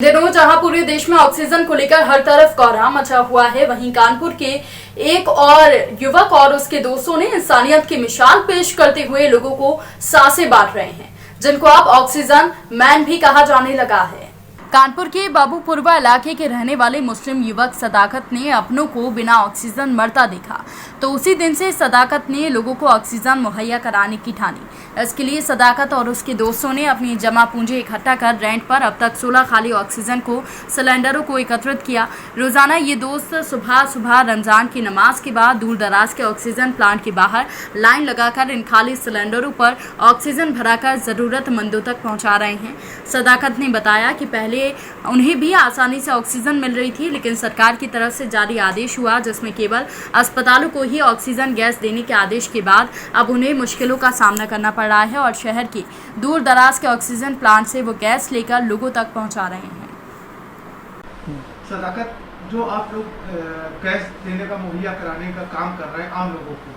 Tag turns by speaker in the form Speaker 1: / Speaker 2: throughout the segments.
Speaker 1: दिनों जहां पूरे देश में ऑक्सीजन को लेकर हर तरफ कोहराम मचा हुआ है, वहीं कानपुर के एक और युवक और उसके दोस्तों ने इंसानियत की मिसाल पेश करते हुए लोगों को सांसें बांट रहे हैं, जिनको अब ऑक्सीजन मैन भी कहा जाने लगा है। कानपुर के बाबूपुरवा इलाके के रहने वाले मुस्लिम युवक सदाकत ने अपनों को बिना ऑक्सीजन मरता देखा, तो उसी दिन से सदाकत ने लोगों को ऑक्सीजन मुहैया कराने की ठानी। इसके लिए सदाकत और उसके दोस्तों ने अपनी जमा पूंजी इकट्ठा कर रेंट पर अब तक 16 खाली ऑक्सीजन को सिलेंडरों को एकत्रित किया। रोजाना ये दोस्त सुबह सुबह रमजान की नमाज के बाद दूर दराज के ऑक्सीजन प्लांट के बाहर लाइन लगाकर इन खाली सिलेंडरों पर ऑक्सीजन भराकर जरूरतमंदों तक पहुंचा रहे हैं। सदाकत ने बताया कि पहले उन्हें भी आसानी से ऑक्सीजन मिल रही थी, लेकिन सरकार की तरफ से जारी आदेश हुआ जिसमें केवल अस्पतालों को ही ऑक्सीजन गैस देने के आदेश के बाद अब उन्हें मुश्किलों का सामना करना पड़ रहा है और शहर के दूर दराज के ऑक्सीजन प्लांट से वो गैस लेकर लोगों तक पहुंचा रहे हैं।
Speaker 2: सदाकत, जो आप लोग गैस देने का मुहैया कराने का काम कर रहे हैं आम लोगों को,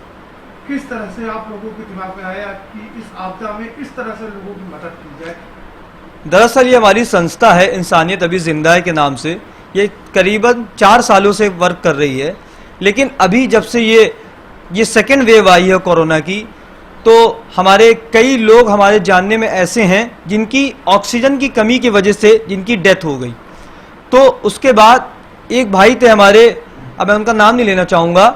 Speaker 2: किस तरह से आप लोगों के दिमाग में आया कि इस आपदा में इस तरह से लोगों की मदद की जाए?
Speaker 3: दरअसल ये हमारी संस्था है इंसानियत अभी जिंदा है के नाम से। ये करीबन 4 सालों से वर्क कर रही है, लेकिन अभी जब से ये सेकेंड वेव आई है कोरोना की, तो हमारे कई लोग हमारे जानने में ऐसे हैं जिनकी ऑक्सीजन की कमी की वजह से जिनकी डेथ हो गई। तो उसके बाद एक भाई थे हमारे, अब मैं उनका नाम नहीं लेना चाहूँगा,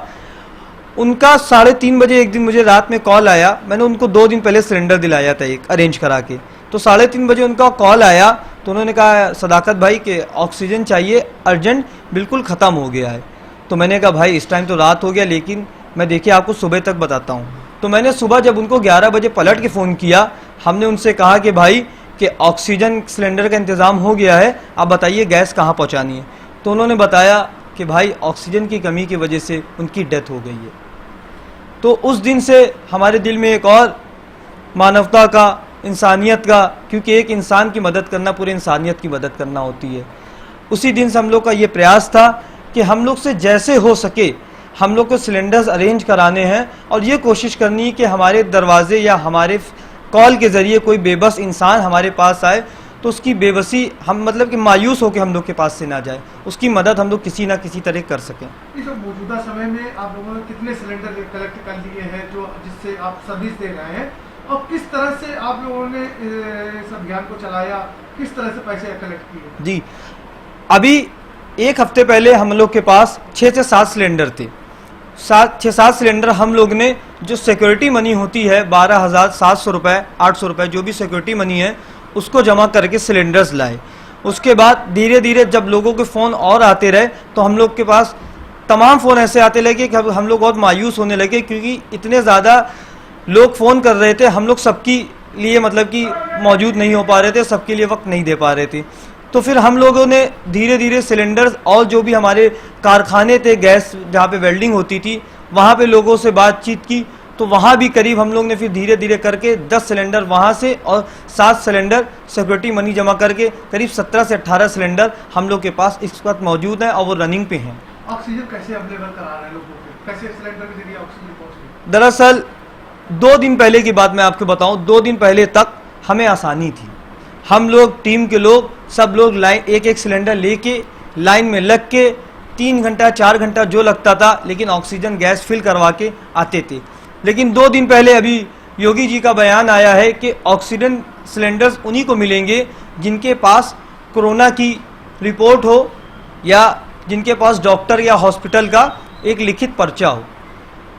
Speaker 3: उनका 3:30 बजे एक दिन मुझे रात में कॉल आया। मैंने उनको 2 दिन पहले सिलेंडर दिलाया था एक अरेंज करा के, तो 3:30 बजे उनका कॉल आया तो उन्होंने कहा सदाकत भाई के ऑक्सीजन चाहिए अर्जेंट, बिल्कुल ख़त्म हो गया है। तो मैंने कहा भाई इस टाइम तो रात हो गया, लेकिन मैं देखिए आपको सुबह तक बताता हूँ। तो मैंने सुबह जब उनको 11 बजे पलट के फ़ोन किया, हमने उनसे कहा कि भाई कि ऑक्सीजन सिलेंडर का इंतज़ाम हो गया है, आप बताइए गैस कहाँ पहुँचानी है। तो उन्होंने बताया कि भाई ऑक्सीजन की कमी की वजह से उनकी डेथ हो गई है। तो उस दिन से हमारे दिल में एक और मानवता का, इंसानियत का, क्योंकि एक इंसान की मदद करना पूरे इंसानियत की मदद करना होती है, उसी दिन से हम लोग का ये प्रयास था कि हम लोग से जैसे हो सके हम लोग को सिलेंडर्स अरेंज कराने हैं और ये कोशिश करनी है कि हमारे दरवाजे या हमारे कॉल के ज़रिए कोई बेबस इंसान हमारे पास आए तो उसकी बेबसी हम मतलब कि मायूस होकर हम लोग के पास से ना जाए, उसकी मदद हम लोग किसी ना किसी तरह कर सकें।
Speaker 2: इस मौजूदा समय में आप लोगों ने कितने सिलेंडर कलेक्ट कर लिए हैं जो जिससे आप सर्विस दे रहे हैं, और किस तरह से आप लोगों ने इस अभियान को चलाया, किस तरह से पैसे कलेक्ट किए? जी,
Speaker 3: अभी एक हफ्ते पहले हम लोग के पास 6 से 7 सिलेंडर थे। 6-7 सिलेंडर हम लोग ने जो सिक्योरिटी मनी होती है 12,700 रुपये, 800 रुपये जो भी सिक्योरिटी मनी है उसको जमा करके सिलेंडर्स लाए। उसके बाद धीरे धीरे जब लोगों के फ़ोन और आते रहे तो हम लोग के पास तमाम फ़ोन ऐसे आते लगे कि हम लोग बहुत मायूस होने लगे, क्योंकि इतने ज़्यादा लोग फ़ोन कर रहे थे, हम लोग सबकी लिए मतलब कि मौजूद नहीं हो पा रहे थे, सबके लिए वक्त नहीं दे पा रहे थे। तो फिर हम लोगों ने धीरे धीरे सिलेंडर्स और जो भी हमारे कारखाने थे गैस जहाँ पे वेल्डिंग होती थी वहाँ पे लोगों से बातचीत की, तो वहाँ भी करीब हम लोग ने फिर धीरे धीरे करके 10 सिलेंडर वहाँ से और 7 सिलेंडर सिक्योरिटी मनी जमा करके करीब 17 से 18 सिलेंडर हम लोग के पास इस वक्त मौजूद हैं और वो रनिंग पे हैं।
Speaker 2: ऑक्सीजन कैसे अवेलेबल करा रहे हैं लोगों को, कैसे सिलेंडर के जरिए ऑक्सीजन पहुँच रही है?
Speaker 3: दरअसल 2 दिन पहले की बात मैं आपको बताऊं, 2 दिन पहले तक हमें आसानी थी। हम लोग टीम के लोग सब लोग लाइन एक सिलेंडर लेके लाइन में लग के 3 घंटा 4 घंटा जो लगता था, लेकिन ऑक्सीजन गैस फिल करवा के आते थे। लेकिन 2 दिन पहले अभी योगी जी का बयान आया है कि ऑक्सीजन सिलेंडर्स उन्हीं को मिलेंगे जिनके पास कोरोना की रिपोर्ट हो या जिनके पास डॉक्टर या हॉस्पिटल का एक लिखित पर्चा हो।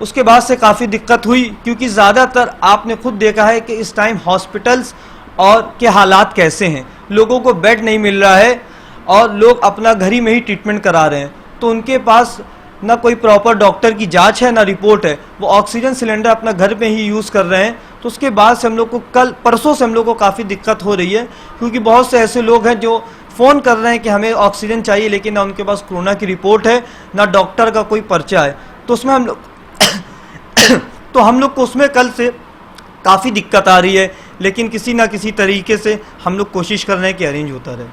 Speaker 3: उसके बाद से काफ़ी दिक्कत हुई, क्योंकि ज़्यादातर आपने खुद देखा है कि इस टाइम हॉस्पिटल्स और के हालात कैसे हैं, लोगों को बेड नहीं मिल रहा है और लोग अपना घर ही में ही ट्रीटमेंट करा रहे हैं, तो उनके पास ना कोई प्रॉपर डॉक्टर की जांच है ना रिपोर्ट है, वो ऑक्सीजन सिलेंडर अपना घर पे ही यूज़ कर रहे हैं। तो उसके बाद से हम लोग को कल परसों से हम लोग को काफ़ी दिक्कत हो रही है, क्योंकि बहुत से ऐसे लोग हैं जो फ़ोन कर रहे हैं कि हमें ऑक्सीजन चाहिए, लेकिन ना उनके पास कोरोना की रिपोर्ट है ना डॉक्टर का कोई पर्चा है। तो उसमें हम लोग तो हम लोग को उसमें कल से काफ़ी दिक्कत आ रही है, लेकिन किसी ना किसी तरीके से हम लोग कोशिश कर रहे हैं कि अरेंज होता रहे।